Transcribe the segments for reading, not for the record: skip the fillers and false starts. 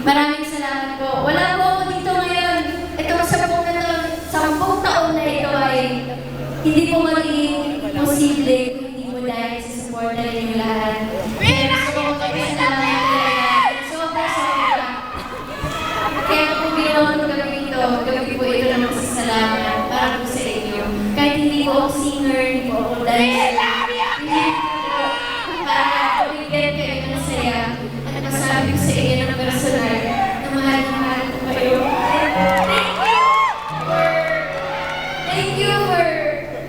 Maraming salamat po. Wala po ako dito ngayon. Itong 10 taon na ito ay hindi po magiging posible kung hindi mo dahil sa suporta ninyo lahat. Kaya sobrang salamat talaga. Sobra. Kaya po ginawa ng gabi ito, gabi po ito ng magsasalamat para po sa inyo. Kahit hindi po ako singer, hindi po ako dancer, hindi po para pabigyan kayo ng saya at masabi ko sa inyo ng personal na mahal ko kayo. Thank you for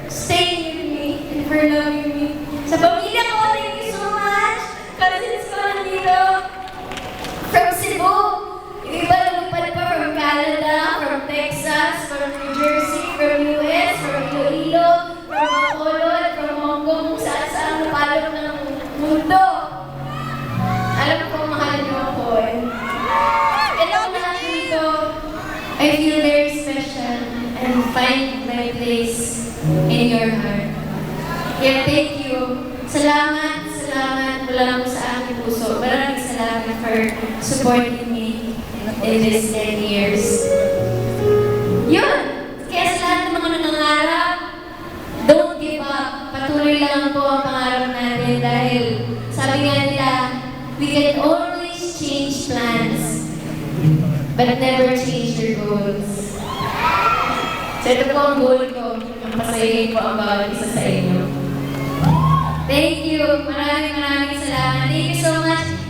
staying with me and for loving me. Sa pamilya ko, thank you so much. Cousins ko nandito from Cebu. Yung iba lumipad pa from Canada, from Texas, from New Jersey, from US, from Iloilo, from Bacolod, from Hong Kong, kung saan-saan napalok ng mundo. Alam ko, mahal niyo ako eh. Ito lahat dito, I feel very special and find my place in your heart. Kaya thank you. Salamat mula mo sa aking puso. Maraming salamat for supporting me in these 10 years. Yun! Kaya sa lahat ng mga nangangarap, don't give up. Patuloy lang po ang pangarap natin dahil sabi nga nila, we can always change plans, but never change your goals. So ito po ang goal ko, ang pasayahin po ang bawat isa sa inyo. Thank you! Maraming salamat. Thank you so much.